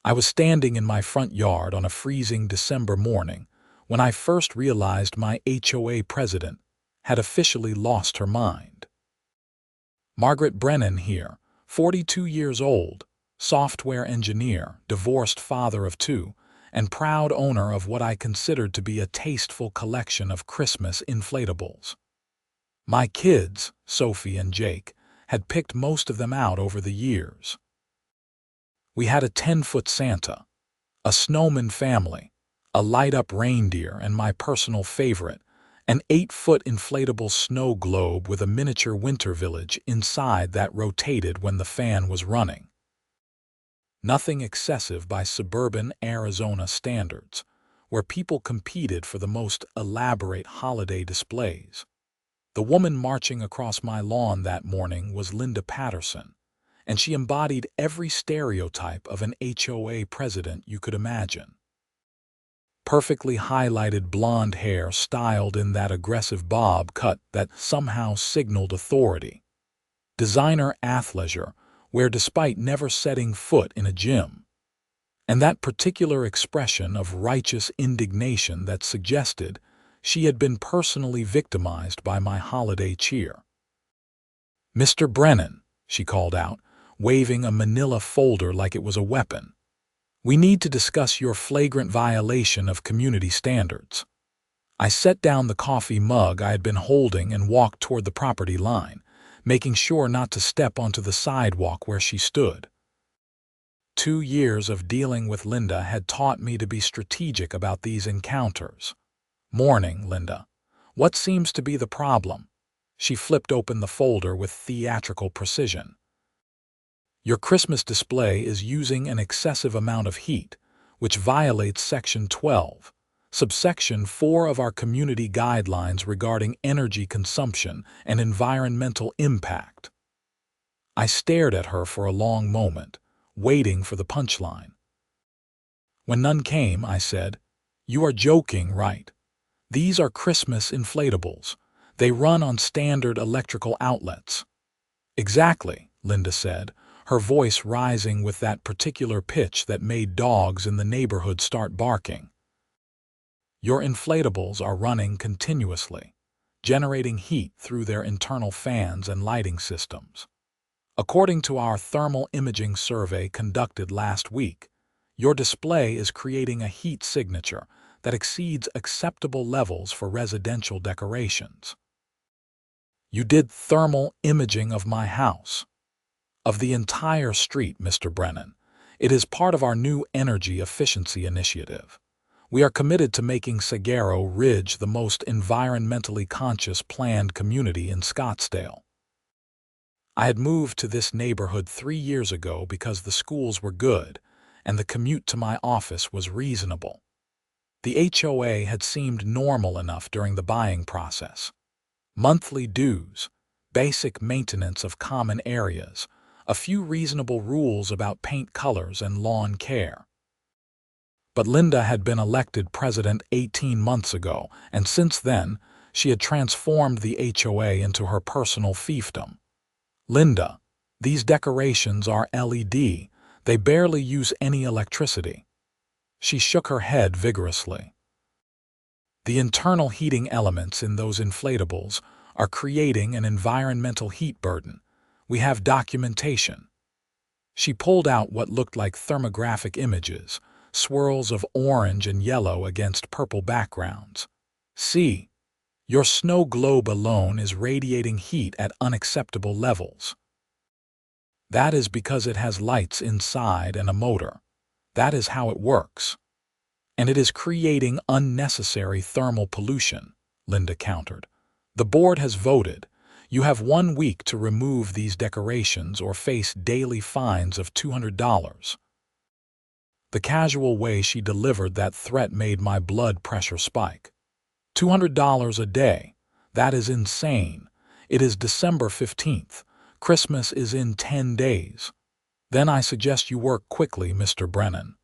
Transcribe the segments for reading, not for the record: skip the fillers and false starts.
I was standing in my front yard on a freezing December morning when I first realized my HOA president had officially lost her mind. Margaret Brennan here, 42 years old, software engineer, divorced father of two, and proud owner of what I considered to be a tasteful collection of Christmas inflatables. My kids, Sophie and Jake, had picked most of them out over the years. We had a 10-foot Santa, a snowman family, a light-up reindeer, and my personal favorite, an 8-foot inflatable snow globe with a miniature winter village inside that rotated when the fan was running. Nothing excessive by suburban Arizona standards, where people competed for the most elaborate holiday displays. The woman marching across my lawn that morning was Linda Patterson, and she embodied every stereotype of an HOA president you could imagine. Perfectly highlighted blonde hair styled in that aggressive bob cut that somehow signaled authority. Designer athleisure, where despite never setting foot in a gym. And that particular expression of righteous indignation that suggested she had been personally victimized by my holiday cheer. "Mr. Brennan," she called out, waving a manila folder like it was a weapon. "We need to discuss your flagrant violation of community standards." I set down the coffee mug I had been holding and walked toward the property line, making sure not to step onto the sidewalk where she stood. 2 years of dealing with Linda had taught me to be strategic about these encounters. "Morning, Linda. What seems to be the problem?" She flipped open the folder with theatrical precision. "Your Christmas display is using an excessive amount of heat, which violates Section 12, subsection 4 of our community guidelines regarding energy consumption and environmental impact." I stared at her for a long moment, waiting for the punchline. When none came, I said, "You are joking, right? These are Christmas inflatables. They run on standard electrical outlets." "Exactly," Linda said, her voice rising with that particular pitch that made dogs in the neighborhood start barking. "Your inflatables are running continuously, generating heat through their internal fans and lighting systems. According to our thermal imaging survey conducted last week, your display is creating a heat signature that exceeds acceptable levels for residential decorations." "You did thermal imaging of my house?" "Of the entire street, Mr. Brennan. It is part of our new energy efficiency initiative. We are committed to making Saguaro Ridge the most environmentally conscious planned community in Scottsdale." I had moved to this neighborhood 3 years ago because the schools were good and the commute to my office was reasonable. The HOA had seemed normal enough during the buying process. Monthly dues, basic maintenance of common areas, a few reasonable rules about paint colors and lawn care. But Linda had been elected president 18 months ago, and since then, she had transformed the HOA into her personal fiefdom. "Linda, these decorations are LED. They barely use any electricity." She shook her head vigorously. "The internal heating elements in those inflatables are creating an environmental heat burden. We have documentation." She pulled out what looked like thermographic images, swirls of orange and yellow against purple backgrounds. "See, your snow globe alone is radiating heat at unacceptable levels. That is because it has lights inside and a motor. That is how it works. And it is creating unnecessary thermal pollution," Linda countered. "The board has voted. You have 1 week to remove these decorations or face daily fines of $200. The casual way she delivered that threat made my blood pressure spike. $200 a day. That is insane. It is December 15th. Christmas is in 10 days. Then I suggest you work quickly, Mr. Brennan."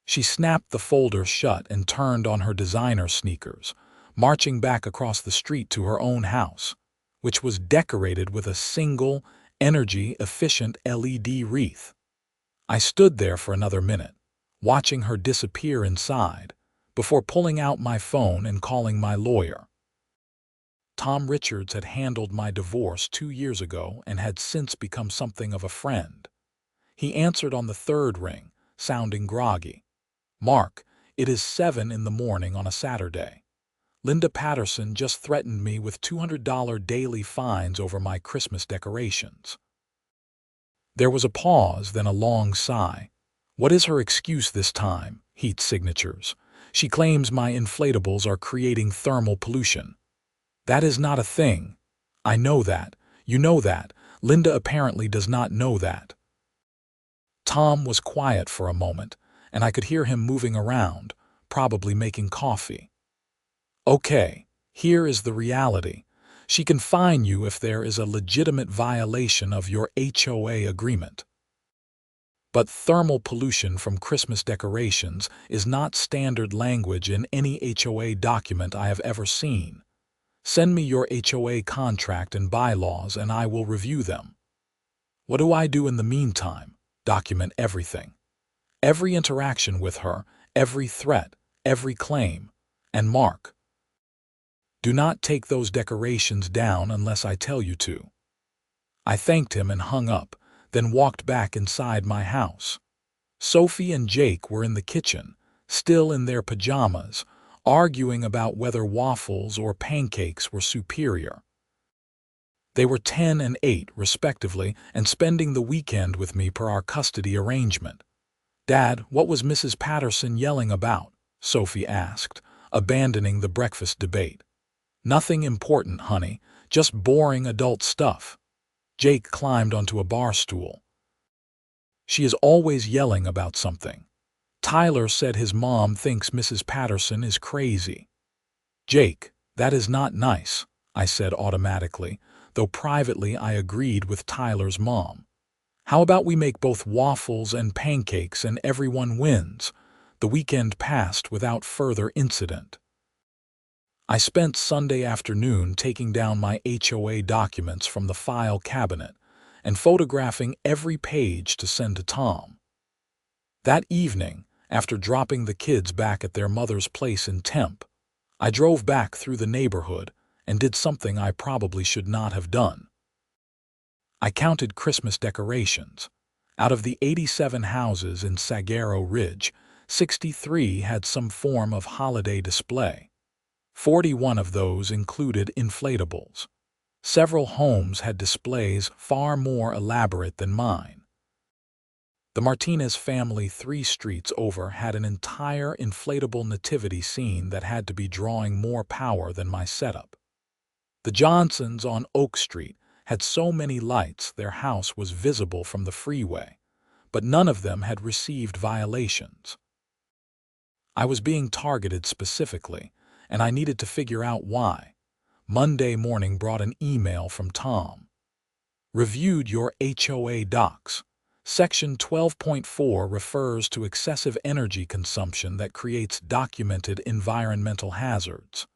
She snapped the folder shut and turned on her designer sneakers, marching back across the street to her own house, which was decorated with a single, energy-efficient LED wreath. I stood there for another minute, watching her disappear inside, before pulling out my phone and calling my lawyer. Tom Richards had handled my divorce 2 years ago and had since become something of a friend. He answered on the third ring, sounding groggy. "Mark, it is 7 in the morning on a Saturday. Linda Patterson just threatened me with $200 daily fines over my Christmas decorations." There was a pause, then a long sigh. "What is her excuse this time?" "Heat signatures. She claims my inflatables are creating thermal pollution." "That is not a thing." "I know that. You know that. Linda apparently does not know that." Tom was quiet for a moment, and I could hear him moving around, probably making coffee. "Okay, here is the reality. She can fine you if there is a legitimate violation of your HOA agreement. But thermal pollution from Christmas decorations is not standard language in any HOA document I have ever seen. Send me your HOA contract and bylaws and I will review them." What do I do in the meantime? Document everything. Every interaction with her, every threat, every claim. And Mark, do not take those decorations down unless I tell you to. I thanked him and hung up, then walked back inside my house. Sophie and Jake were in the kitchen, still in their pajamas, arguing about whether waffles or pancakes were superior. They were 10 and 8, respectively, and spending the weekend with me per our custody arrangement. "Dad, what was Mrs. Patterson yelling about?" Sophie asked, abandoning the breakfast debate. "Nothing important, honey, just boring adult stuff." Jake climbed onto a bar stool. "She is always yelling about something. Tyler said his mom thinks Mrs. Patterson is crazy." "Jake, that is not nice," I said automatically, though privately I agreed with Tyler's mom. "How about we make both waffles and pancakes and everyone wins?" The weekend passed without further incident. I spent Sunday afternoon taking down my HOA documents from the file cabinet and photographing every page to send to Tom. That evening, after dropping the kids back at their mother's place in Temp, I drove back through the neighborhood and did something I probably should not have done. I counted Christmas decorations. Out of the 87 houses in Saguaro Ridge, 63 had some form of holiday display. 41 of those included inflatables. Several homes had displays far more elaborate than mine. The Martinez family 3 streets over had an entire inflatable nativity scene that had to be drawing more power than my setup. The Johnsons on Oak Street had so many lights their house was visible from the freeway, but none of them had received violations. I was being targeted specifically, and I needed to figure out why. Monday morning brought an email from Tom. "Reviewed your HOA docs. Section 12.4 refers to excessive energy consumption that creates documented environmental hazards."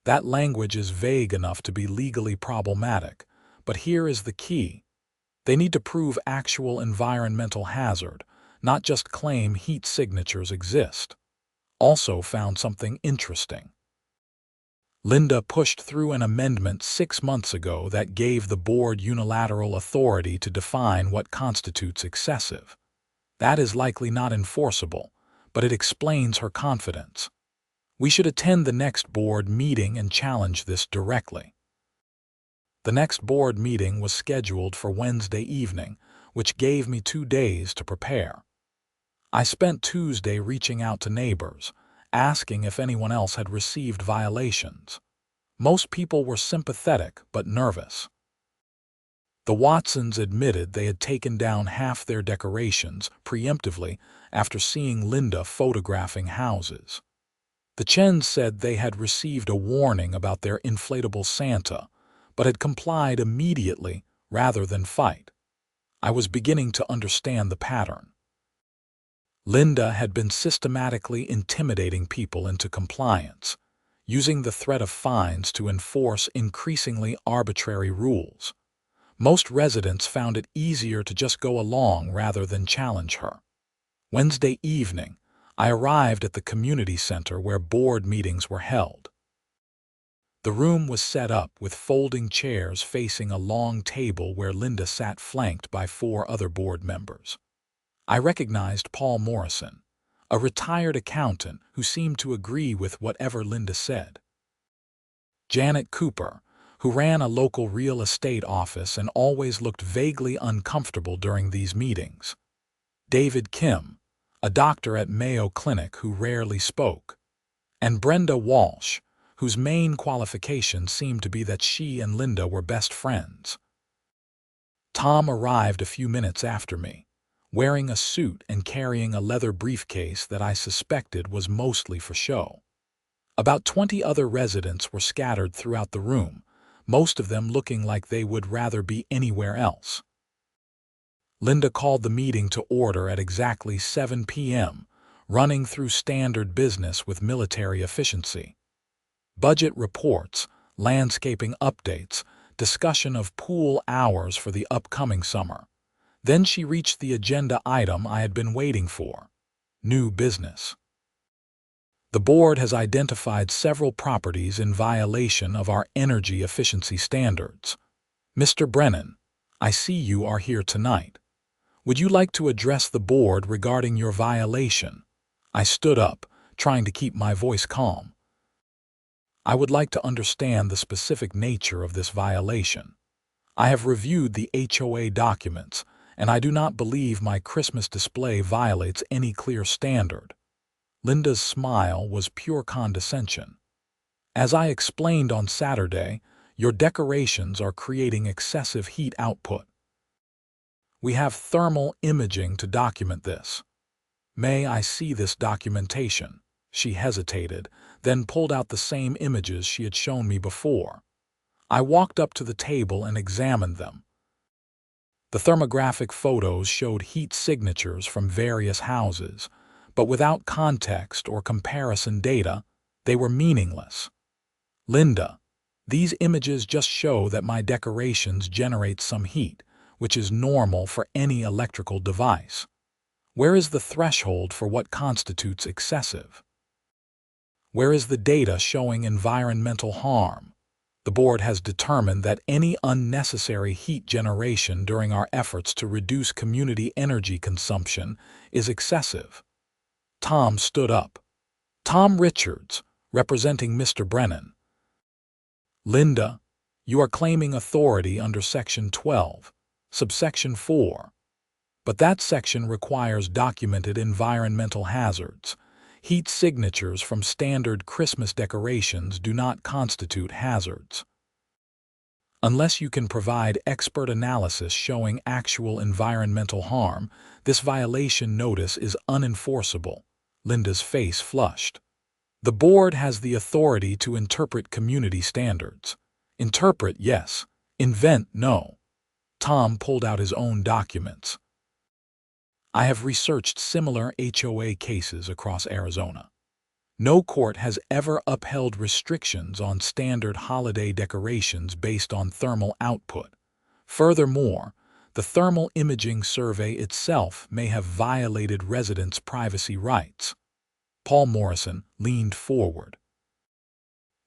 That language is vague enough to be legally problematic, but here is the key. They need to prove actual environmental hazard, not just claim heat signatures exist. Also found something interesting. Linda pushed through an amendment 6 months ago that gave the board unilateral authority to define what constitutes excessive. That is likely not enforceable, but it explains her confidence. We should attend the next board meeting and challenge this directly. The next board meeting was scheduled for Wednesday evening, which gave me 2 days to prepare. I spent Tuesday reaching out to neighbors, asking if anyone else had received violations. Most people were sympathetic but nervous. The Watsons admitted they had taken down half their decorations preemptively after seeing Linda photographing houses. The Chens said they had received a warning about their inflatable Santa, but had complied immediately rather than fight. I was beginning to understand the pattern. Linda had been systematically intimidating people into compliance, using the threat of fines to enforce increasingly arbitrary rules. Most residents found it easier to just go along rather than challenge her. Wednesday evening, I arrived at the community center where board meetings were held. The room was set up with folding chairs facing a long table where Linda sat flanked by 4 other board members. I recognized Paul Morrison, a retired accountant who seemed to agree with whatever Linda said. Janet Cooper, who ran a local real estate office and always looked vaguely uncomfortable during these meetings. David Kim, a doctor at Mayo Clinic who rarely spoke. And Brenda Walsh, whose main qualification seemed to be that she and Linda were best friends. Tom arrived a few minutes after me, wearing a suit and carrying a leather briefcase that I suspected was mostly for show. About 20 other residents were scattered throughout the room, most of them looking like they would rather be anywhere else. Linda called the meeting to order at exactly 7 p.m., running through standard business with military efficiency. Budget reports, landscaping updates, discussion of pool hours for the upcoming summer. Then she reached the agenda item I had been waiting for: new business. The board has identified several properties in violation of our energy efficiency standards. Mr. Brennan, I see you are here tonight. Would you like to address the board regarding your violation? I stood up, trying to keep my voice calm. I would like to understand the specific nature of this violation. I have reviewed the HOA documents, and I do not believe my Christmas display violates any clear standard. Linda's smile was pure condescension. As I explained on Saturday, your decorations are creating excessive heat output. We have thermal imaging to document this. May I see this documentation? She hesitated, then pulled out the same images she had shown me before. I walked up to the table and examined them. The thermographic photos showed heat signatures from various houses, but without context or comparison data, they were meaningless. Linda, these images just show that my decorations generate some heat, which is normal for any electrical device. Where is the threshold for what constitutes excessive? Where is the data showing environmental harm? The board has determined that any unnecessary heat generation during our efforts to reduce community energy consumption is excessive. Tom stood up. Tom Richards, representing Mr. Brennan. Linda, you are claiming authority under Section 12, subsection 4. But that section requires documented environmental hazards. Heat signatures from standard Christmas decorations do not constitute hazards. Unless you can provide expert analysis showing actual environmental harm, this violation notice is unenforceable. Linda's face flushed. The board has the authority to interpret community standards. Interpret, yes. Invent, no. Tom pulled out his own documents. I have researched similar HOA cases across Arizona. No court has ever upheld restrictions on standard holiday decorations based on thermal output. Furthermore, the thermal imaging survey itself may have violated residents' privacy rights. Paul Morrison leaned forward.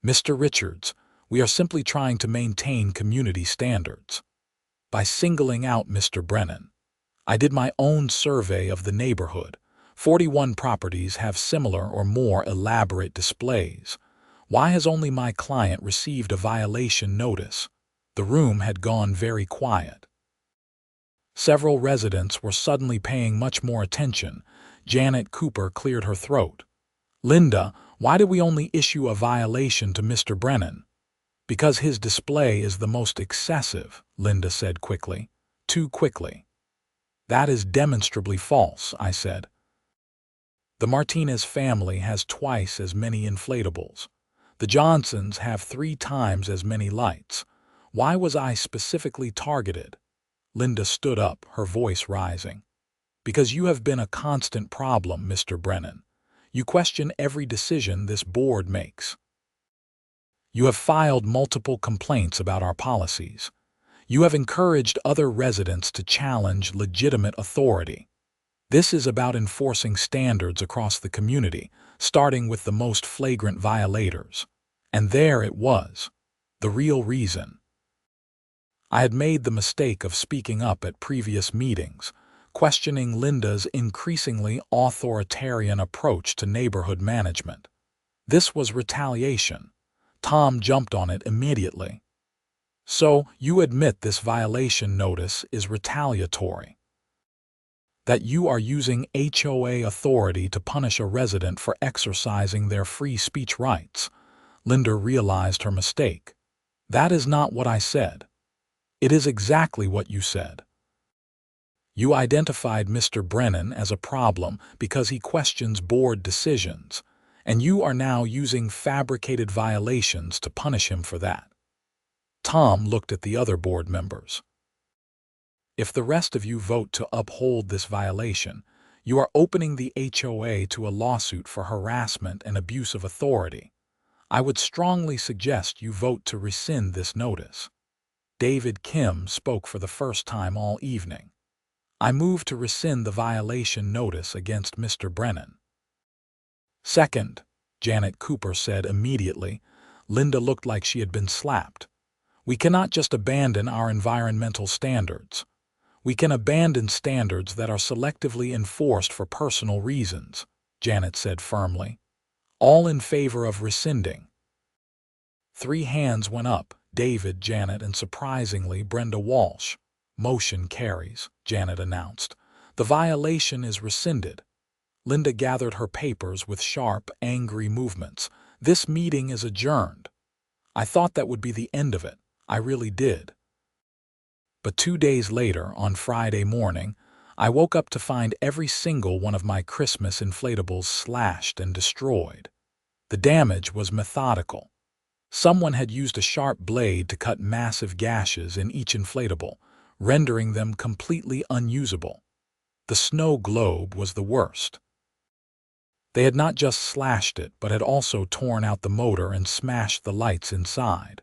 Mr. Richards, we are simply trying to maintain community standards. By singling out Mr. Brennan, I did my own survey of the neighborhood. 41 properties have similar or more elaborate displays. Why has only my client received a violation notice? The room had gone very quiet. Several residents were suddenly paying much more attention. Janet Cooper cleared her throat. Linda, why did we only issue a violation to Mr. Brennan? Because his display is the most excessive, Linda said quickly. Too quickly. That is demonstrably false, I said. The Martinez family has twice as many inflatables. The Johnsons have 3 times as many lights. Why was I specifically targeted? Linda stood up, her voice rising. Because you have been a constant problem, Mr. Brennan. You question every decision this board makes. You have filed multiple complaints about our policies. You have encouraged other residents to challenge legitimate authority. This is about enforcing standards across the community, starting with the most flagrant violators. And there it was, the real reason. I had made the mistake of speaking up at previous meetings, questioning Linda's increasingly authoritarian approach to neighborhood management. This was retaliation. Tom jumped on it immediately. So, you admit this violation notice is retaliatory? That you are using HOA authority to punish a resident for exercising their free speech rights? Linda realized her mistake. That is not what I said. It is exactly what you said. You identified Mr. Brennan as a problem because he questions board decisions, and you are now using fabricated violations to punish him for that. Tom looked at the other board members. If the rest of you vote to uphold this violation, you are opening the HOA to a lawsuit for harassment and abuse of authority. I would strongly suggest you vote to rescind this notice. David Kim spoke for the first time all evening. I move to rescind the violation notice against Mr. Brennan. Second, Janet Cooper said immediately. Linda looked like she had been slapped. We cannot just abandon our environmental standards. We can abandon standards that are selectively enforced for personal reasons, Janet said firmly. All in favor of rescinding. 3 hands went up, David, Janet, and surprisingly Brenda Walsh. Motion carries, Janet announced. The violation is rescinded. Linda gathered her papers with sharp, angry movements. This meeting is adjourned. I thought that would be the end of it. I really did. But 2 days later, on Friday morning, I woke up to find every single one of my Christmas inflatables slashed and destroyed. The damage was methodical. Someone had used a sharp blade to cut massive gashes in each inflatable, rendering them completely unusable. The snow globe was the worst. They had not just slashed it, but had also torn out the motor and smashed the lights inside.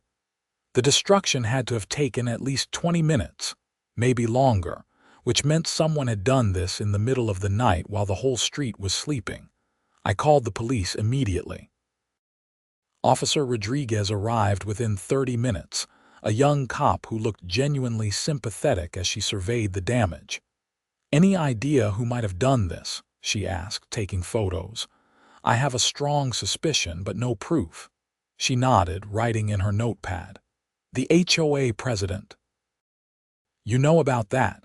The destruction had to have taken at least 20 minutes, maybe longer, which meant someone had done this in the middle of the night while the whole street was sleeping. I called the police immediately. Officer Rodriguez arrived within 30 minutes, a young cop who looked genuinely sympathetic as she surveyed the damage. Any idea who might have done this? She asked, taking photos. I have a strong suspicion, but no proof. She nodded, writing in her notepad. The HOA president. You know about that.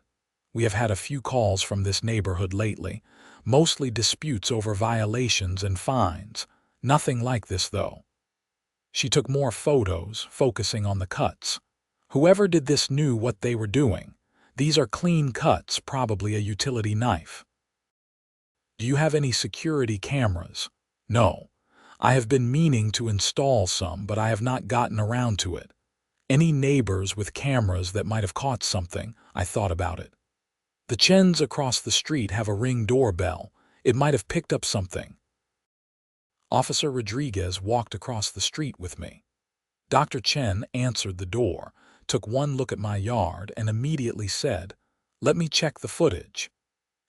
We have had a few calls from this neighborhood lately, mostly disputes over violations and fines. Nothing like this, though. She took more photos, focusing on the cuts. Whoever did this knew what they were doing. These are clean cuts, probably a utility knife. Do you have any security cameras? No. I have been meaning to install some, but I have not gotten around to it. Any neighbors with cameras that might have caught something? I thought about it. The Chens across the street have a Ring doorbell. It might have picked up something. Officer Rodriguez walked across the street with me. Dr. Chen answered the door, took one look at my yard, and immediately said, "Let me check the footage."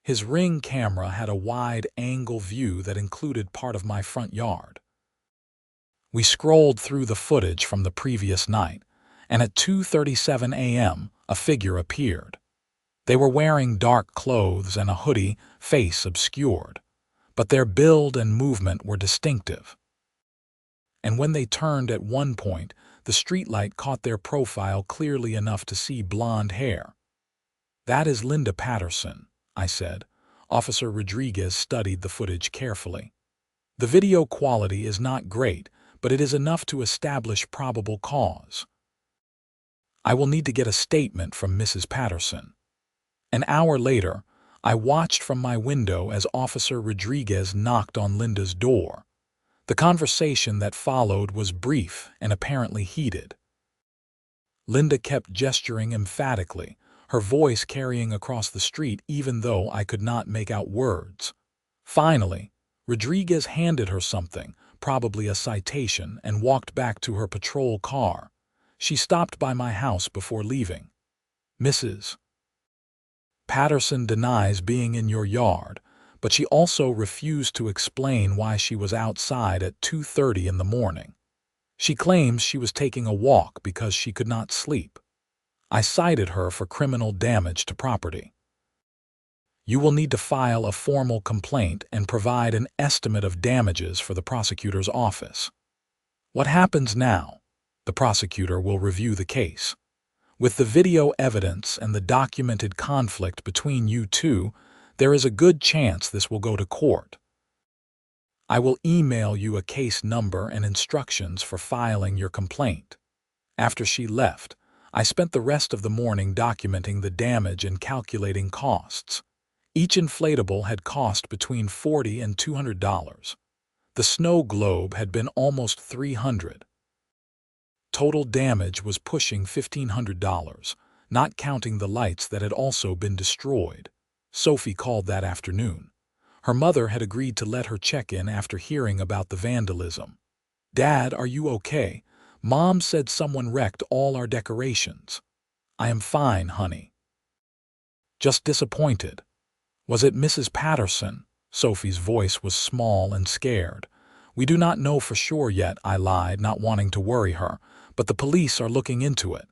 His Ring camera had a wide-angle view that included part of my front yard. We scrolled through the footage from the previous night, and at 2:37 a.m., a figure appeared. They were wearing dark clothes and a hoodie, face obscured, but their build and movement were distinctive. And when they turned at one point, the streetlight caught their profile clearly enough to see blonde hair. "That is Linda Patterson," I said. Officer Rodriguez studied the footage carefully. "The video quality is not great, but it is enough to establish probable cause. I will need to get a statement from Mrs. Patterson." An hour later, I watched from my window as Officer Rodriguez knocked on Linda's door. The conversation that followed was brief and apparently heated. Linda kept gesturing emphatically, her voice carrying across the street even though I could not make out words. Finally, Rodriguez handed her something, probably a citation, and walked back to her patrol car. She stopped by my house before leaving. Mrs. Patterson denies being in your yard, but she also refused to explain why she was outside at 2:30 in the morning. She claims she was taking a walk because she could not sleep. I cited her for criminal damage to property. You will need to file a formal complaint and provide an estimate of damages for the prosecutor's office. What happens now? The prosecutor will review the case. With the video evidence and the documented conflict between you two, there is a good chance this will go to court. I will email you a case number and instructions for filing your complaint. After she left, I spent the rest of the morning documenting the damage and calculating costs. Each inflatable had cost between $40 and $200. The snow globe had been almost $300. Total damage was pushing $1,500, not counting the lights that had also been destroyed. Sophie called that afternoon. Her mother had agreed to let her check in after hearing about the vandalism. "Dad, are you okay? Mom said someone wrecked all our decorations." "I am fine, honey. Just disappointed." "Was it Mrs. Patterson?" Sophie's voice was small and scared. "We do not know for sure yet," I lied, not wanting to worry her, "but the police are looking into it."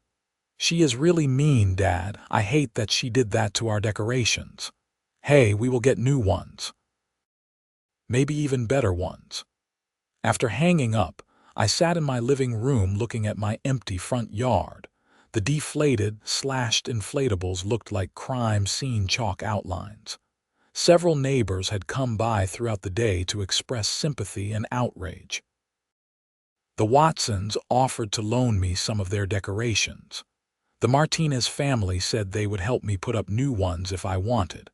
"She is really mean, Dad. I hate that she did that to our decorations." "Hey, we will get new ones. Maybe even better ones." After hanging up, I sat in my living room looking at my empty front yard. The deflated, slashed inflatables looked like crime scene chalk outlines. Several neighbors had come by throughout the day to express sympathy and outrage. The Watsons offered to loan me some of their decorations. The Martinez family said they would help me put up new ones if I wanted.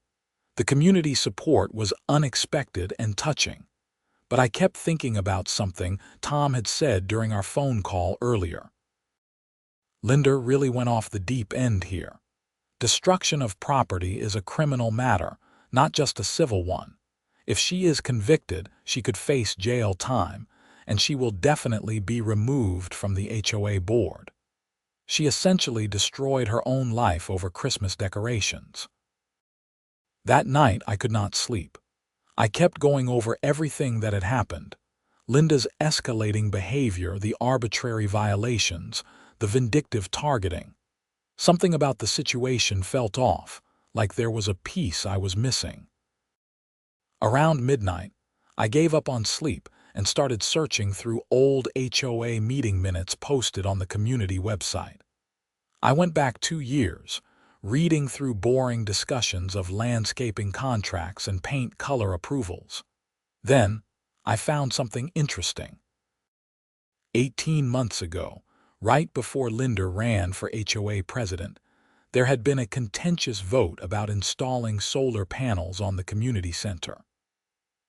The community support was unexpected and touching. But I kept thinking about something Tom had said during our phone call earlier. Linda really went off the deep end here. Destruction of property is a criminal matter, not just a civil one. If she is convicted, she could face jail time, and she will definitely be removed from the HOA board. She essentially destroyed her own life over Christmas decorations. That night, I could not sleep. I kept going over everything that had happened. Linda's escalating behavior, the arbitrary violations, the vindictive targeting. Something about the situation felt off, like there was a piece I was missing. Around midnight, I gave up on sleep and started searching through old HOA meeting minutes posted on the community website. I went back 2 years, reading through boring discussions of landscaping contracts and paint color approvals. Then, I found something interesting. 18 months ago, right before Linda ran for HOA president, there had been a contentious vote about installing solar panels on the community center.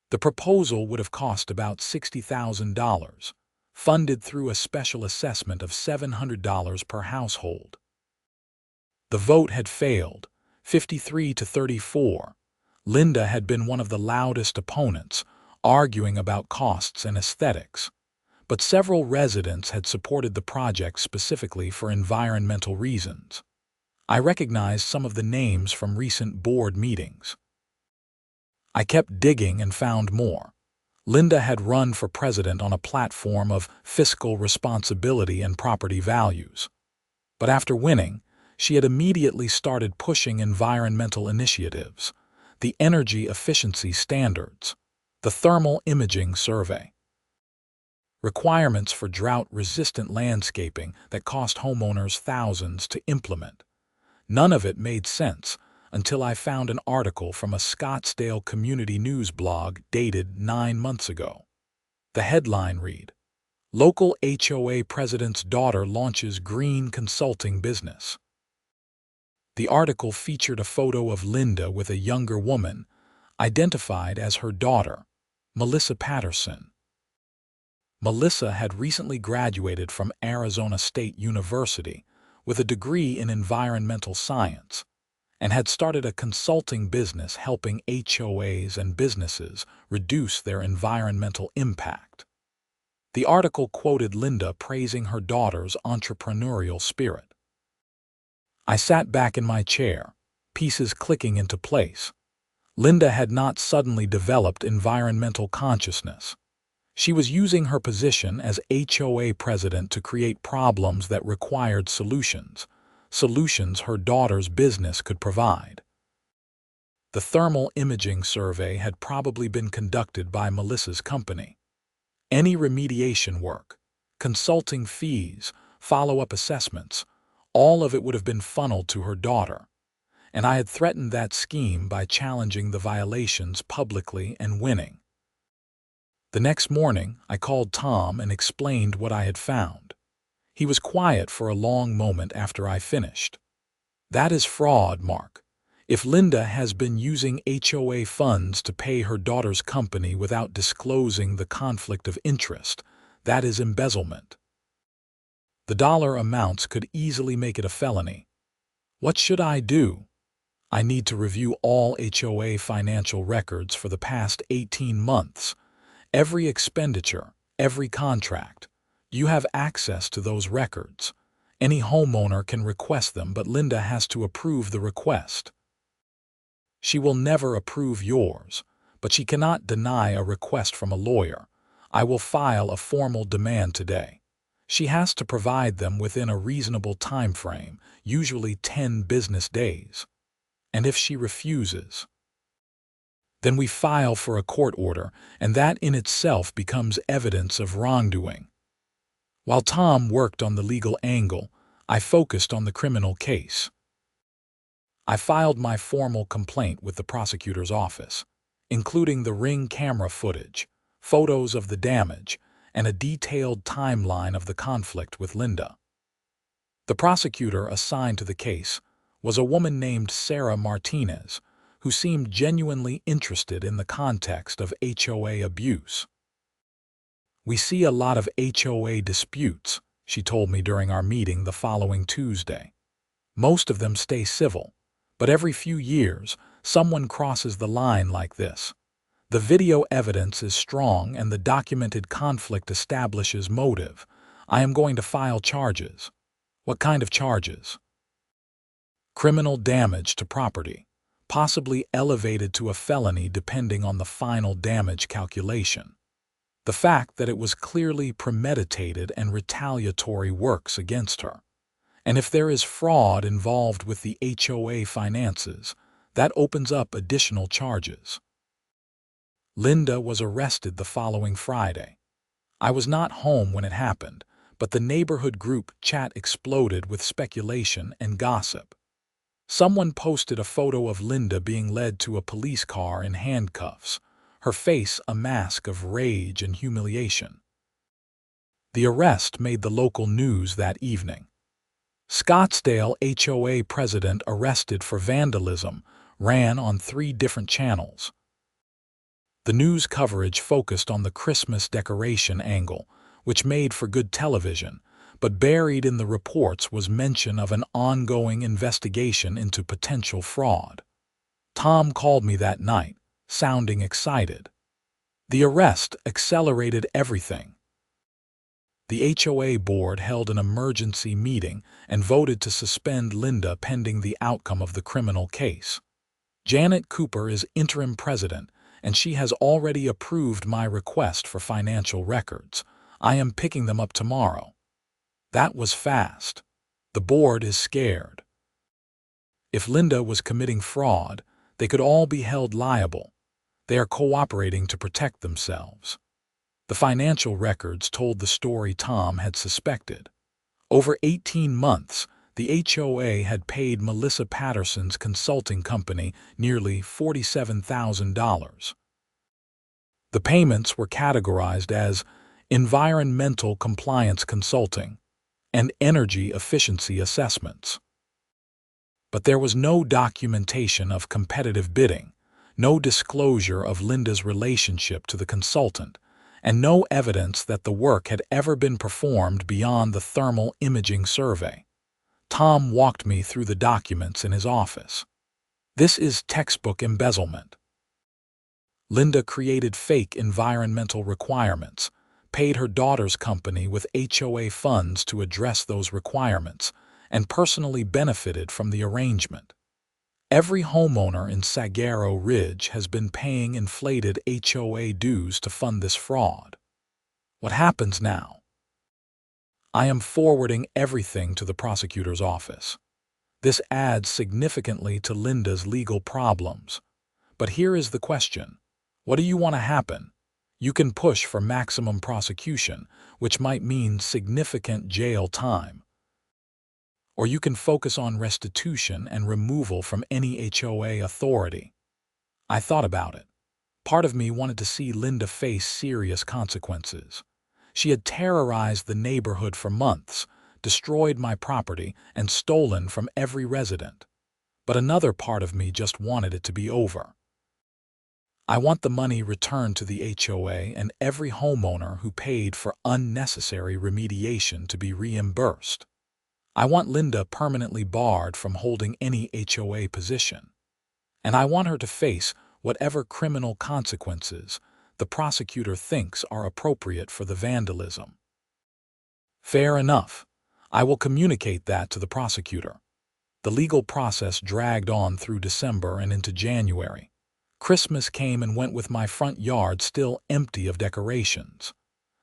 The proposal would have cost about $60,000, funded through a special assessment of $700 per household. The vote had failed, 53 to 34. Linda had been one of the loudest opponents, arguing about costs and aesthetics. But several residents had supported the project specifically for environmental reasons. I recognized some of the names from recent board meetings. I kept digging and found more. Linda had run for president on a platform of fiscal responsibility and property values. But after winning, she had immediately started pushing environmental initiatives, the energy efficiency standards, the thermal imaging survey, requirements for drought-resistant landscaping that cost homeowners thousands to implement. None of it made sense until I found an article from a Scottsdale community news blog dated 9 months ago. The headline read, "Local HOA President's Daughter Launches Green Consulting Business." The article featured a photo of Linda with a younger woman, identified as her daughter, Melissa Patterson. Melissa had recently graduated from Arizona State University with a degree in environmental science, and had started a consulting business helping HOAs and businesses reduce their environmental impact. The article quoted Linda praising her daughter's entrepreneurial spirit. I sat back in my chair, pieces clicking into place. Linda had not suddenly developed environmental consciousness. She was using her position as HOA president to create problems that required solutions her daughter's business could provide. The thermal imaging survey had probably been conducted by Melissa's company. Any remediation work, consulting fees, follow-up assessments, all of it would have been funneled to her daughter. And I had threatened that scheme by challenging the violations publicly and winning. The next morning, I called Tom and explained what I had found. He was quiet for a long moment after I finished. "That is fraud, Mark. If Linda has been using HOA funds to pay her daughter's company without disclosing the conflict of interest, that is embezzlement. The dollar amounts could easily make it a felony. What should I do? I need to review all HOA financial records for the past 18 months. Every expenditure, every contract. You have access to those records. Any homeowner can request them, but Linda has to approve the request. She will never approve yours, but she cannot deny a request from a lawyer. I will file a formal demand today. She has to provide them within a reasonable time frame, usually 10 business days. And if she refuses, then we file for a court order, and that in itself becomes evidence of wrongdoing." While Tom worked on the legal angle, I focused on the criminal case. I filed my formal complaint with the prosecutor's office, including the Ring camera footage, photos of the damage, and a detailed timeline of the conflict with Linda. The prosecutor assigned to the case was a woman named Sarah Martinez, who seemed genuinely interested in the context of HOA abuse. "We see a lot of HOA disputes," she told me during our meeting the following Tuesday. "Most of them stay civil, but every few years, someone crosses the line like this. The video evidence is strong and the documented conflict establishes motive. I am going to file charges." "What kind of charges?" "Criminal damage to property, possibly elevated to a felony depending on the final damage calculation. The fact that it was clearly premeditated and retaliatory works against her. And if there is fraud involved with the HOA finances, that opens up additional charges." Linda was arrested the following Friday. I was not home when it happened, but the neighborhood group chat exploded with speculation and gossip. Someone posted a photo of Linda being led to a police car in handcuffs, her face a mask of rage and humiliation. The arrest made the local news that evening. Scottsdale HOA president arrested for vandalism ran on 3 different channels. The news coverage focused on the Christmas decoration angle, which made for good television, but buried in the reports was mention of an ongoing investigation into potential fraud. Tom called me that night, sounding excited. The arrest accelerated everything. The HOA board held an emergency meeting and voted to suspend Linda pending the outcome of the criminal case. Janet Cooper is interim president, and she has already approved my request for financial records. I am picking them up tomorrow. That was fast. The board is scared. If Linda was committing fraud, they could all be held liable. They are cooperating to protect themselves. The financial records told the story Tom had suspected. Over 18 months, the HOA had paid Melissa Patterson's consulting company nearly $47,000. The payments were categorized as environmental compliance consulting and energy efficiency assessments. But there was no documentation of competitive bidding, no disclosure of Linda's relationship to the consultant, and no evidence that the work had ever been performed beyond the thermal imaging survey. Tom walked me through the documents in his office. This is textbook embezzlement. Linda created fake environmental requirements, paid her daughter's company with HOA funds to address those requirements, and personally benefited from the arrangement. Every homeowner in Saguaro Ridge has been paying inflated HOA dues to fund this fraud. What happens now? I am forwarding everything to the prosecutor's office. This adds significantly to Linda's legal problems. But here is the question. What do you want to happen? You can push for maximum prosecution, which might mean significant jail time. Or you can focus on restitution and removal from any HOA authority. I thought about it. Part of me wanted to see Linda face serious consequences. She had terrorized the neighborhood for months, destroyed my property, and stolen from every resident. But another part of me just wanted it to be over. I want the money returned to the HOA and every homeowner who paid for unnecessary remediation to be reimbursed. I want Linda permanently barred from holding any HOA position. And I want her to face whatever criminal consequences the prosecutor thinks are appropriate for the vandalism. Fair enough. I will communicate that to the prosecutor. The legal process dragged on through December and into January. Christmas came and went with my front yard still empty of decorations.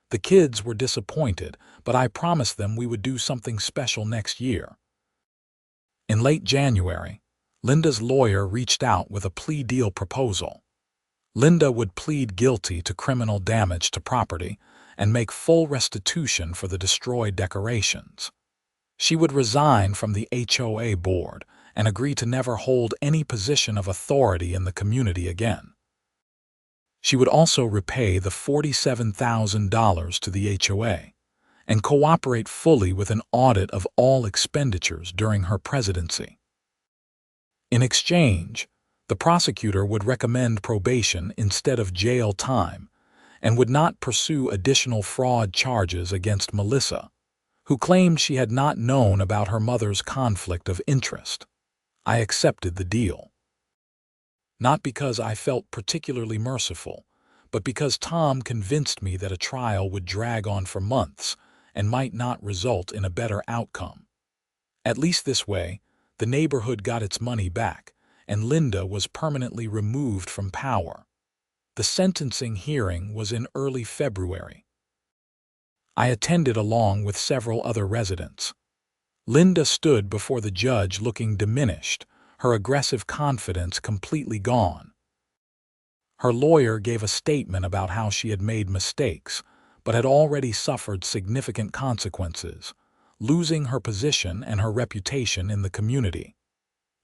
The kids were disappointed, but I promised them we would do something special next year. In late January, Linda's lawyer reached out with a plea deal proposal. Linda would plead guilty to criminal damage to property and make full restitution for the destroyed decorations. She would resign from the HOA board and agree to never hold any position of authority in the community again. She would also repay the $47,000 to the HOA and cooperate fully with an audit of all expenditures during her presidency. In exchange, the prosecutor would recommend probation instead of jail time and would not pursue additional fraud charges against Melissa, who claimed she had not known about her mother's conflict of interest. I accepted the deal. Not because I felt particularly merciful, but because Tom convinced me that a trial would drag on for months and might not result in a better outcome. At least this way, the neighborhood got its money back, and Linda was permanently removed from power. The sentencing hearing was in early February. I attended along with several other residents. Linda stood before the judge looking diminished, her aggressive confidence completely gone. Her lawyer gave a statement about how she had made mistakes, but had already suffered significant consequences, losing her position and her reputation in the community.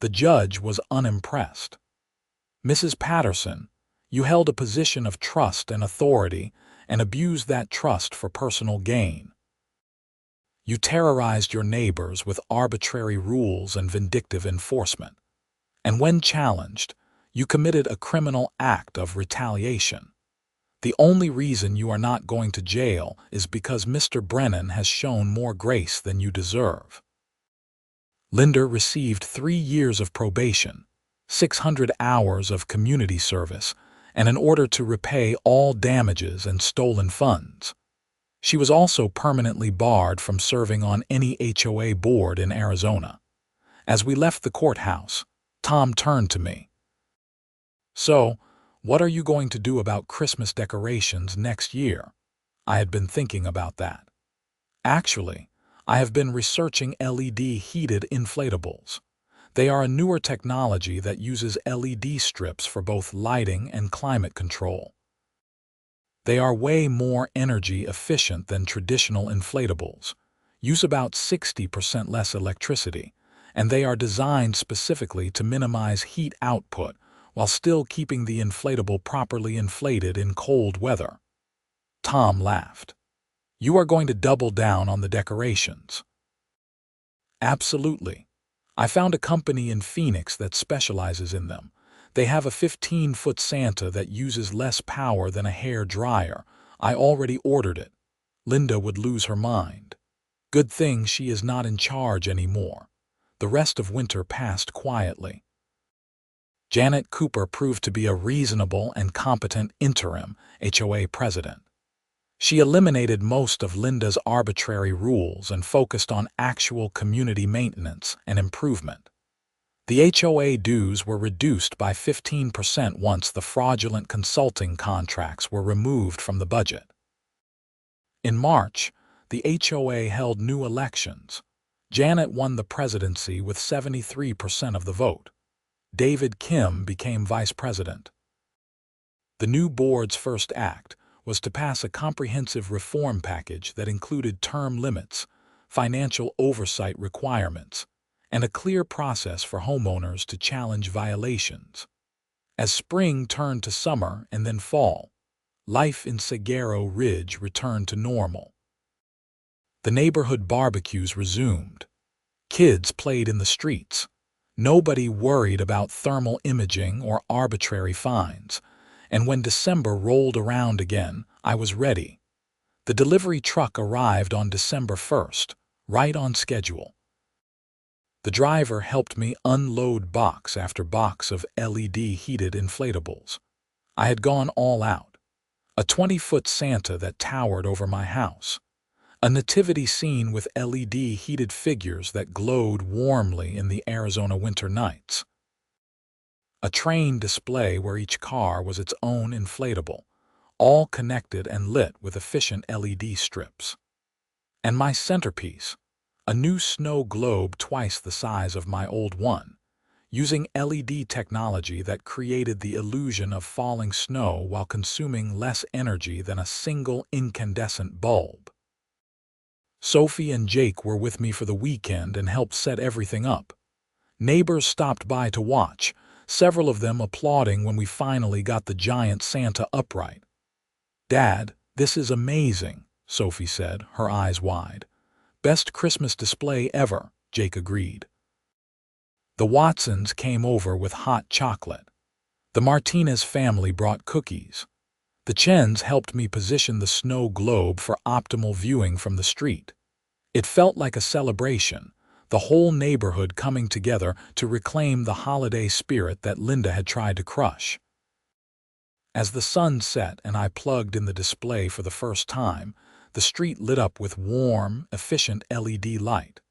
The judge was unimpressed. "Mrs. Patterson, you held a position of trust and authority and abused that trust for personal gain. You terrorized your neighbors with arbitrary rules and vindictive enforcement. And when challenged, you committed a criminal act of retaliation. The only reason you are not going to jail is because Mr. Brennan has shown more grace than you deserve." Linda received 3 years of probation, 600 hours of community service, and an order to repay all damages and stolen funds. She was also permanently barred from serving on any HOA board in Arizona. As we left the courthouse, Tom turned to me. "So, what are you going to do about Christmas decorations next year?" I had been thinking about that. "Actually, I have been researching LED heated inflatables. They are a newer technology that uses LED strips for both lighting and climate control. They are way more energy efficient than traditional inflatables, use about 60% less electricity, and they are designed specifically to minimize heat output while still keeping the inflatable properly inflated in cold weather." Tom laughed. "You are going to double down on the decorations?" "Absolutely. I found a company in Phoenix that specializes in them. They have a 15-foot Santa that uses less power than a hair dryer. I already ordered it." Linda would lose her mind. Good thing she is not in charge anymore. The rest of winter passed quietly. Janet Cooper proved to be a reasonable and competent interim HOA president. She eliminated most of Linda's arbitrary rules and focused on actual community maintenance and improvement. The HOA dues were reduced by 15% once the fraudulent consulting contracts were removed from the budget. In March, the HOA held new elections. Janet won the presidency with 73% of the vote. David Kim became vice president. The new board's first act was to pass a comprehensive reform package that included term limits, financial oversight requirements, and a clear process for homeowners to challenge violations. As spring turned to summer and then fall, life in Saguaro Ridge returned to normal. The neighborhood barbecues resumed. Kids played in the streets. Nobody worried about thermal imaging or arbitrary fines. And when December rolled around again, I was ready. The delivery truck arrived on December 1st, right on schedule. The driver helped me unload box after box of LED-heated inflatables. I had gone all out. A 20-foot Santa that towered over my house. A nativity scene with LED-heated figures that glowed warmly in the Arizona winter nights. A train display where each car was its own inflatable, all connected and lit with efficient LED strips. And my centerpiece, a new snow globe twice the size of my old one, using LED technology that created the illusion of falling snow while consuming less energy than a single incandescent bulb. Sophie and Jake were with me for the weekend and helped set everything up. Neighbors stopped by to watch, several of them applauding when we finally got the giant Santa upright. "Dad, this is amazing," Sophie said, her eyes wide. "Best Christmas display ever," Jake agreed. The Watsons came over with hot chocolate. The Martinez family brought cookies. The Chens helped me position the snow globe for optimal viewing from the street. It felt like a celebration, the whole neighborhood coming together to reclaim the holiday spirit that Linda had tried to crush. As the sun set and I plugged in the display for the first time, the street lit up with warm, efficient LED light.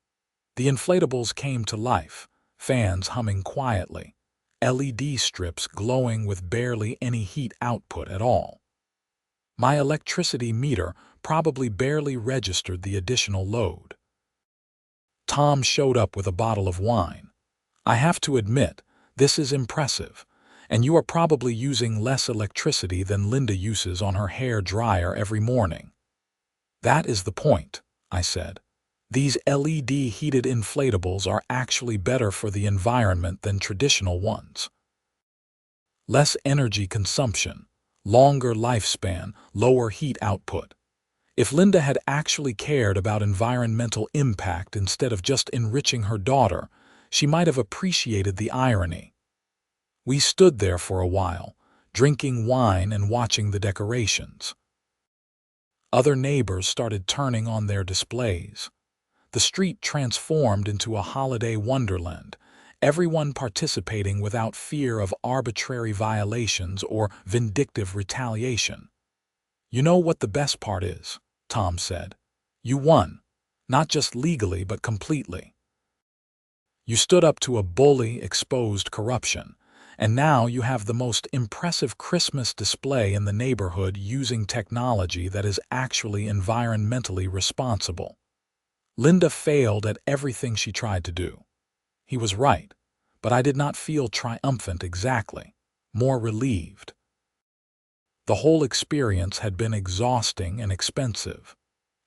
The inflatables came to life, fans humming quietly, LED strips glowing with barely any heat output at all. My electricity meter probably barely registered the additional load. Tom showed up with a bottle of wine. "I have to admit, this is impressive, and you are probably using less electricity than Linda uses on her hair dryer every morning." "That is the point," I said. "These LED-heated inflatables are actually better for the environment than traditional ones. Less energy consumption, longer lifespan, lower heat output. If Linda had actually cared about environmental impact instead of just enriching her daughter, she might have appreciated the irony." We stood there for a while, drinking wine and watching the decorations. Other neighbors started turning on their displays. The street transformed into a holiday wonderland, everyone participating without fear of arbitrary violations or vindictive retaliation. "You know what the best part is," Tom said. "You won, not just legally but completely. You stood up to a bully, exposed corruption, and now you have the most impressive Christmas display in the neighborhood using technology that is actually environmentally responsible." Linda failed at everything she tried to do. He was right, but I did not feel triumphant exactly, more relieved. The whole experience had been exhausting and expensive.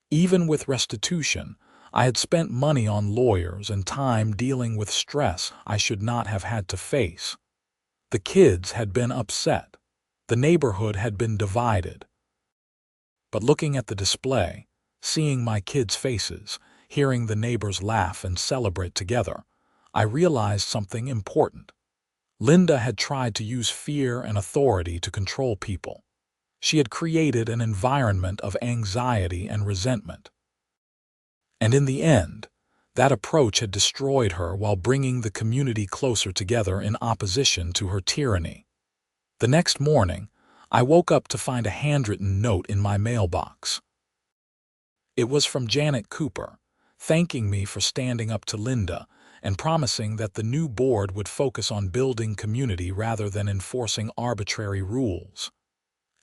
Even with restitution, I had spent money on lawyers and time dealing with stress I should not have had to face. The kids had been upset. The neighborhood had been divided. But looking at the display, seeing my kids' faces, hearing the neighbors laugh and celebrate together, I realized something important. Linda had tried to use fear and authority to control people. She had created an environment of anxiety and resentment. And in the end, that approach had destroyed her while bringing the community closer together in opposition to her tyranny. The next morning, I woke up to find a handwritten note in my mailbox. It was from Janet Cooper, thanking me for standing up to Linda and promising that the new board would focus on building community rather than enforcing arbitrary rules.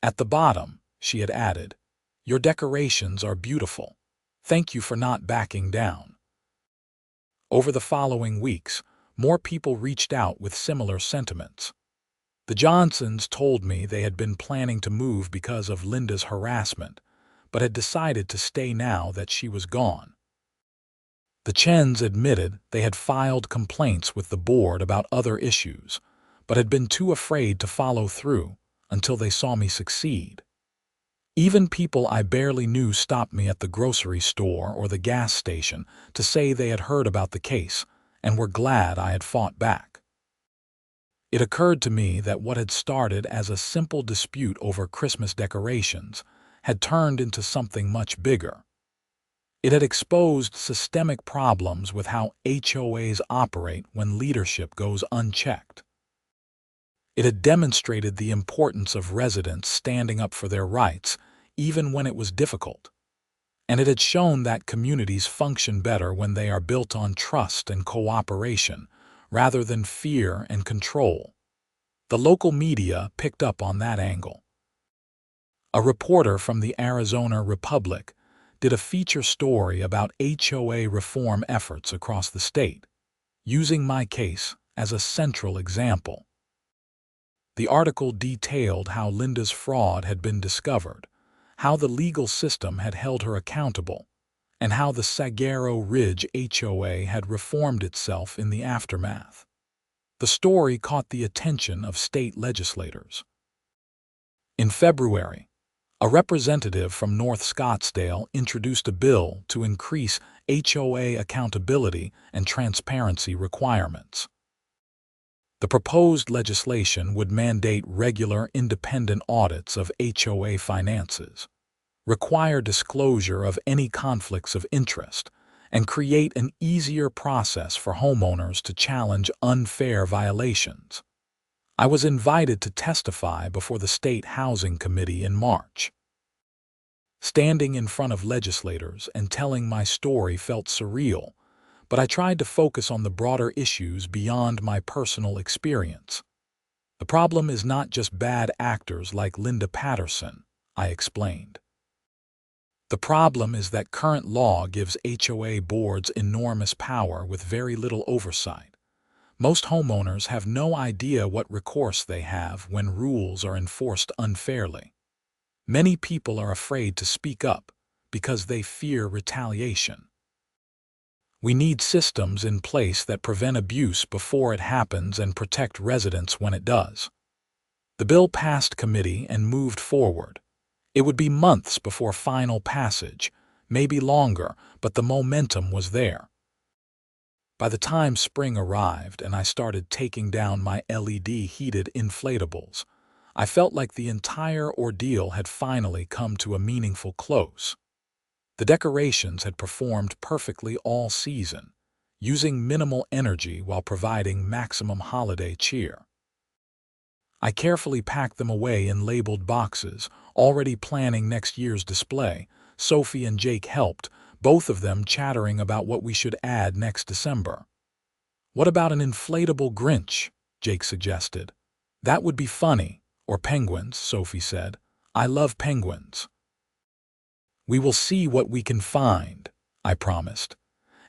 At the bottom, she had added, "Your decorations are beautiful. Thank you for not backing down." Over the following weeks, more people reached out with similar sentiments. The Johnsons told me they had been planning to move because of Linda's harassment, but had decided to stay now that she was gone. The Chens admitted they had filed complaints with the board about other issues, but had been too afraid to follow through until they saw me succeed. Even people I barely knew stopped me at the grocery store or the gas station to say they had heard about the case and were glad I had fought back. It occurred to me that what had started as a simple dispute over Christmas decorations had turned into something much bigger. It had exposed systemic problems with how HOAs operate when leadership goes unchecked. It had demonstrated the importance of residents standing up for their rights, even when it was difficult. And it had shown that communities function better when they are built on trust and cooperation, rather than fear and control. The local media picked up on that angle. A reporter from the Arizona Republic did a feature story about HOA reform efforts across the state, using my case as a central example. The article detailed how Linda's fraud had been discovered, how the legal system had held her accountable, and how the Saguaro Ridge HOA had reformed itself in the aftermath. The story caught the attention of state legislators. In February, a representative from North Scottsdale introduced a bill to increase HOA accountability and transparency requirements. The proposed legislation would mandate regular independent audits of HOA finances, require disclosure of any conflicts of interest, and create an easier process for homeowners to challenge unfair violations. I was invited to testify before the State Housing Committee in March. Standing in front of legislators and telling my story felt surreal, but I tried to focus on the broader issues beyond my personal experience. The problem is not just bad actors like Linda Patterson, I explained. The problem is that current law gives HOA boards enormous power with very little oversight. Most homeowners have no idea what recourse they have when rules are enforced unfairly. Many people are afraid to speak up because they fear retaliation. We need systems in place that prevent abuse before it happens and protect residents when it does. The bill passed committee and moved forward. It would be months before final passage, maybe longer, but the momentum was there. By the time spring arrived and I started taking down my LED-heated inflatables, I felt like the entire ordeal had finally come to a meaningful close. The decorations had performed perfectly all season, using minimal energy while providing maximum holiday cheer. I carefully packed them away in labeled boxes, already planning next year's display. Sophie and Jake helped, both of them chattering about what we should add next December. "What about an inflatable Grinch?" Jake suggested. "That would be funny. Or penguins," Sophie said. "I love penguins." "We will see what we can find," I promised.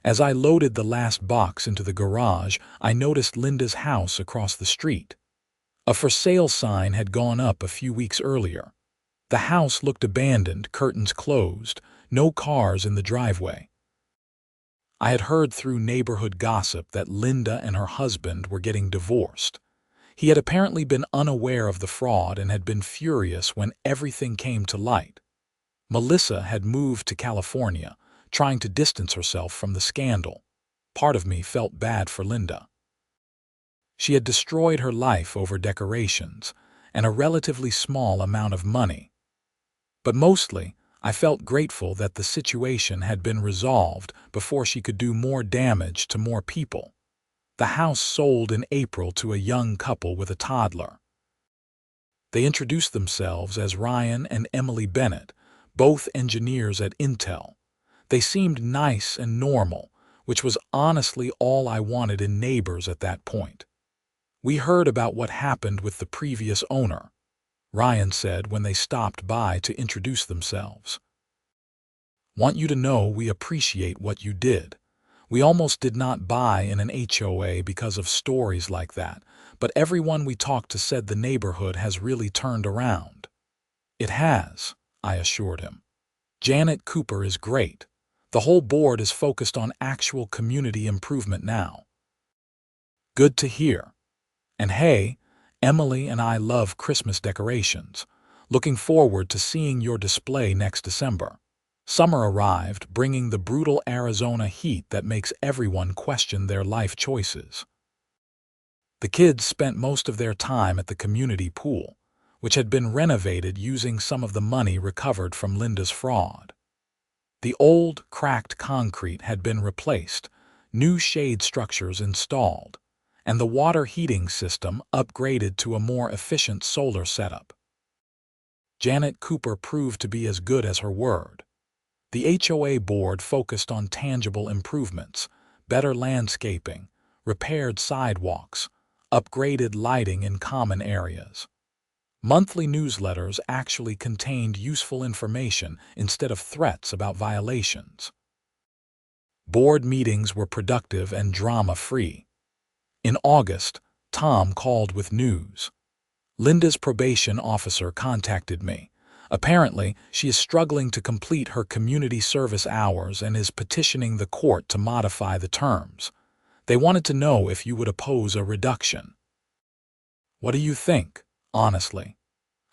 As I loaded the last box into the garage, I noticed Linda's house across the street. A for sale sign had gone up a few weeks earlier. The house looked abandoned, curtains closed, no cars in the driveway. I had heard through neighborhood gossip that Linda and her husband were getting divorced. He had apparently been unaware of the fraud and had been furious when everything came to light. Melissa had moved to California, trying to distance herself from the scandal. Part of me felt bad for Linda. She had destroyed her life over decorations and a relatively small amount of money. But mostly, I felt grateful that the situation had been resolved before she could do more damage to more people. The house sold in April to a young couple with a toddler. They introduced themselves as Ryan and Emily Bennett, both engineers at Intel. They seemed nice and normal, which was honestly all I wanted in neighbors at that point. "We heard about what happened with the previous owner," Ryan said when they stopped by to introduce themselves. "Want you to know we appreciate what you did. We almost did not buy in an HOA because of stories like that, but everyone we talked to said the neighborhood has really turned around." "It has," I assured him. "Janet Cooper is great. The whole board is focused on actual community improvement now." "Good to hear. And hey, Emily and I love Christmas decorations. Looking forward to seeing your display next December." Summer arrived, bringing the brutal Arizona heat that makes everyone question their life choices. The kids spent most of their time at the community pool, which had been renovated using some of the money recovered from Linda's fraud. The old, cracked concrete had been replaced, new shade structures installed, and the water heating system upgraded to a more efficient solar setup. Janet Cooper proved to be as good as her word. The HOA board focused on tangible improvements, better landscaping, repaired sidewalks, upgraded lighting in common areas. Monthly newsletters actually contained useful information instead of threats about violations. Board meetings were productive and drama-free. In August, Tom called with news. Linda's probation officer contacted me. Apparently, she is struggling to complete her community service hours and is petitioning the court to modify the terms. They wanted to know if you would oppose a reduction. What do you think, honestly?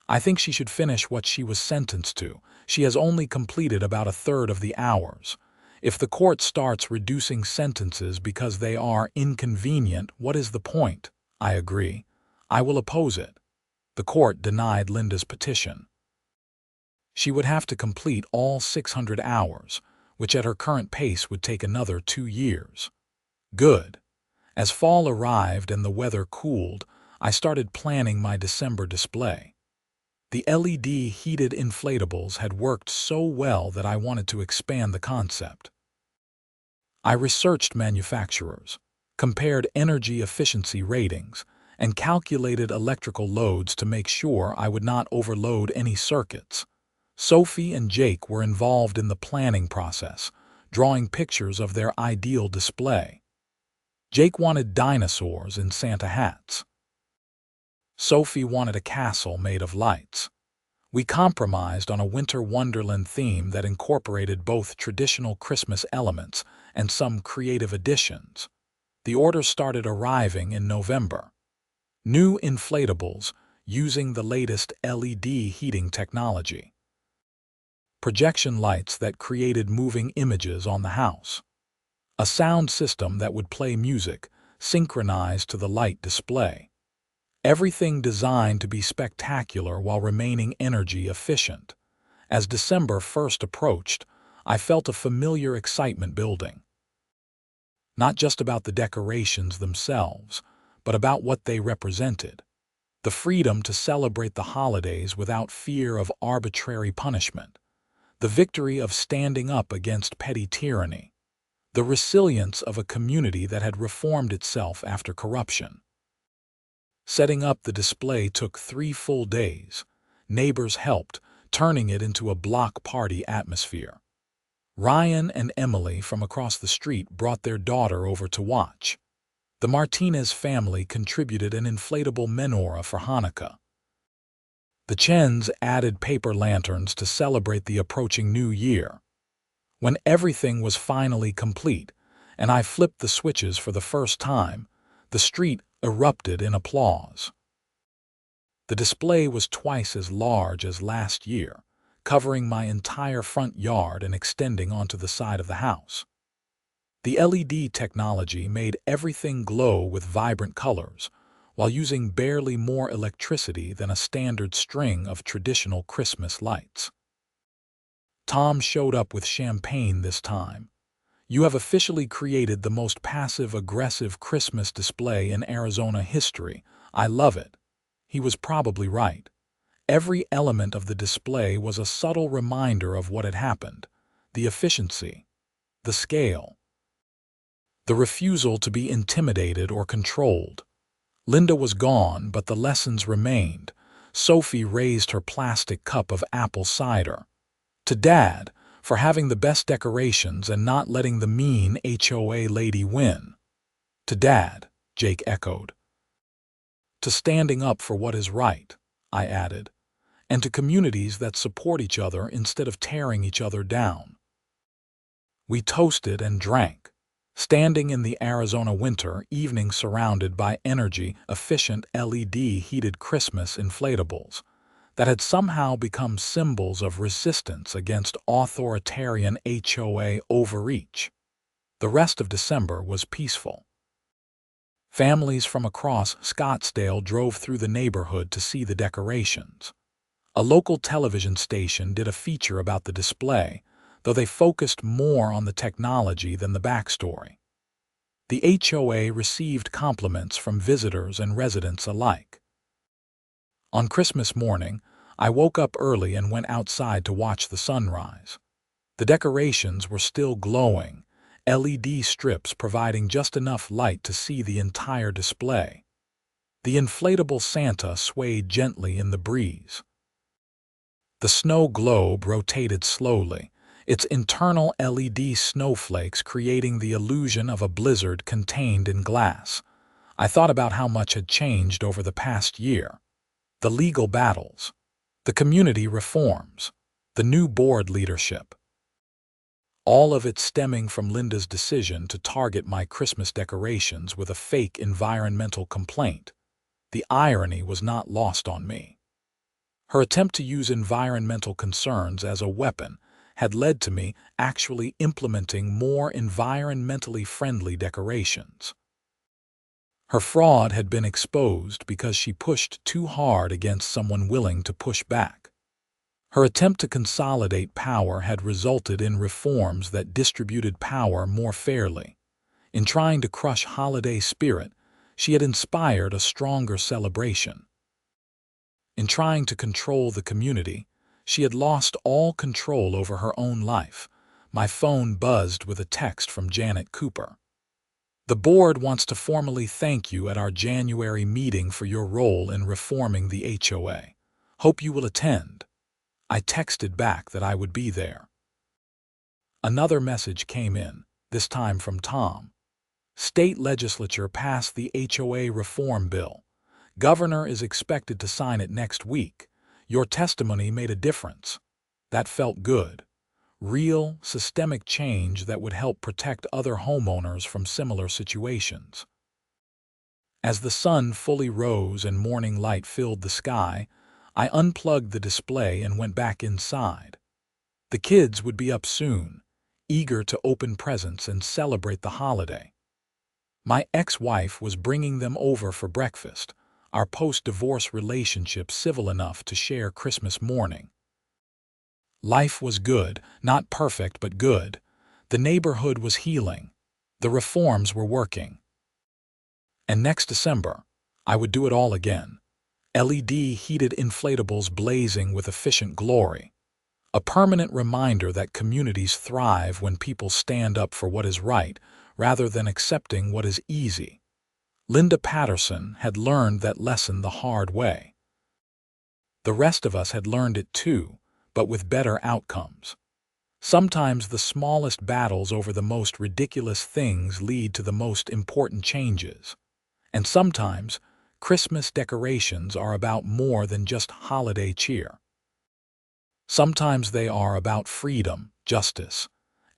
I think she should finish what she was sentenced to. She has only completed about a third of the hours. If the court starts reducing sentences because they are inconvenient, what is the point? I agree. I will oppose it. The court denied Linda's petition. She would have to complete all 600 hours, which at her current pace would take another 2 years. Good. As fall arrived and the weather cooled, I started planning my December display. The LED heated inflatables had worked so well that I wanted to expand the concept. I researched manufacturers, compared energy efficiency ratings, and calculated electrical loads to make sure I would not overload any circuits. Sophie and Jake were involved in the planning process, drawing pictures of their ideal display. Jake wanted dinosaurs in Santa hats. Sophie wanted a castle made of lights. We compromised on a winter wonderland theme that incorporated both traditional Christmas elements and some creative additions. The orders started arriving in November. New inflatables using the latest LED heating technology. Projection lights that created moving images on the house. A sound system that would play music, synchronized to the light display. Everything designed to be spectacular while remaining energy efficient. As December 1st approached, I felt a familiar excitement building. Not just about the decorations themselves, but about what they represented. The freedom to celebrate the holidays without fear of arbitrary punishment. The victory of standing up against petty tyranny. The resilience of a community that had reformed itself after corruption. Setting up the display took 3 full days. Neighbors helped, turning it into a block party atmosphere. Ryan and Emily from across the street brought their daughter over to watch. The Martinez family contributed an inflatable menorah for Hanukkah. The Chens added paper lanterns to celebrate the approaching new year. When everything was finally complete, and I flipped the switches for the first time, the street erupted in applause. The display was twice as large as last year, covering my entire front yard and extending onto the side of the house. The LED technology made everything glow with vibrant colors, while using barely more electricity than a standard string of traditional Christmas lights. Tom showed up with champagne this time. "You have officially created the most passive-aggressive Christmas display in Arizona history. I love it." He was probably right. Every element of the display was a subtle reminder of what had happened: the efficiency, the scale, the refusal to be intimidated or controlled. Linda was gone, but the lessons remained. Sophie raised her plastic cup of apple cider. To Dad, for having the best decorations and not letting the mean HOA lady win. To Dad, Jake echoed. To standing up for what is right, I added. And to communities that support each other instead of tearing each other down. We toasted and drank, standing in the Arizona winter evening surrounded by energy-efficient LED-heated Christmas inflatables that had somehow become symbols of resistance against authoritarian HOA overreach. The rest of December was peaceful. Families from across Scottsdale drove through the neighborhood to see the decorations. A local television station did a feature about the display, though they focused more on the technology than the backstory. The HOA received compliments from visitors and residents alike. On Christmas morning, I woke up early and went outside to watch the sunrise. The decorations were still glowing, LED strips providing just enough light to see the entire display. The inflatable Santa swayed gently in the breeze. The snow globe rotated slowly, its internal LED snowflakes creating the illusion of a blizzard contained in glass. I thought about how much had changed over the past year. The legal battles, the community reforms, the new board leadership. All of it stemming from Linda's decision to target my Christmas decorations with a fake environmental complaint. The irony was not lost on me. Her attempt to use environmental concerns as a weapon had led to me actually implementing more environmentally friendly decorations. Her fraud had been exposed because she pushed too hard against someone willing to push back. Her attempt to consolidate power had resulted in reforms that distributed power more fairly. In trying to crush holiday spirit, she had inspired a stronger celebration. In trying to control the community, she had lost all control over her own life. My phone buzzed with a text from Janet Cooper. The board wants to formally thank you at our January meeting for your role in reforming the HOA. Hope you will attend. I texted back that I would be there. Another message came in, this time from Tom. State legislature passed the HOA reform bill. Governor is expected to sign it next week. Your testimony made a difference. That felt good. Real, systemic change that would help protect other homeowners from similar situations. As the sun fully rose and morning light filled the sky, I unplugged the display and went back inside. The kids would be up soon, eager to open presents and celebrate the holiday. My ex-wife was bringing them over for breakfast, our post-divorce relationship civil enough to share Christmas morning. Life was good, not perfect but good. The neighborhood was healing. The reforms were working. And next December, I would do it all again. LED-heated inflatables blazing with efficient glory. A permanent reminder that communities thrive when people stand up for what is right rather than accepting what is easy. Linda Patterson had learned that lesson the hard way. The rest of us had learned it too, but with better outcomes. Sometimes the smallest battles over the most ridiculous things lead to the most important changes. And sometimes, Christmas decorations are about more than just holiday cheer. Sometimes they are about freedom, justice,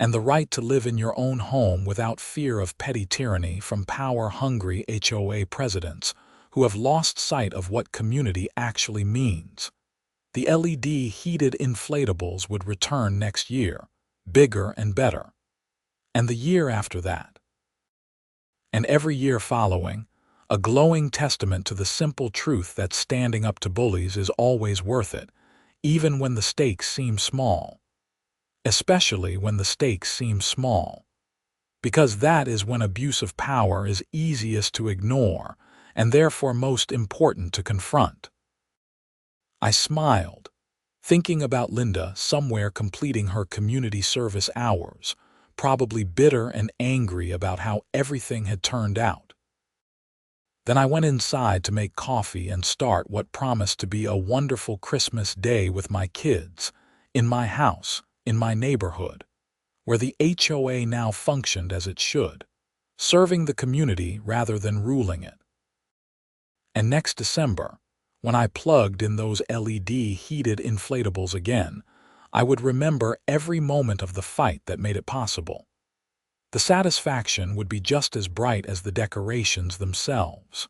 and the right to live in your own home without fear of petty tyranny from power-hungry HOA presidents who have lost sight of what community actually means. The LED-heated inflatables would return next year, bigger and better. And the year after that. And every year following, a glowing testament to the simple truth that standing up to bullies is always worth it, even when the stakes seem small. Especially when the stakes seem small. Because that is when abuse of power is easiest to ignore and therefore most important to confront. I smiled, thinking about Linda somewhere completing her community service hours, probably bitter and angry about how everything had turned out. Then I went inside to make coffee and start what promised to be a wonderful Christmas day with my kids, in my house, in my neighborhood, where the HOA now functioned as it should, serving the community rather than ruling it. And next December, when I plugged in those LED heated inflatables again, I would remember every moment of the fight that made it possible. The satisfaction would be just as bright as the decorations themselves.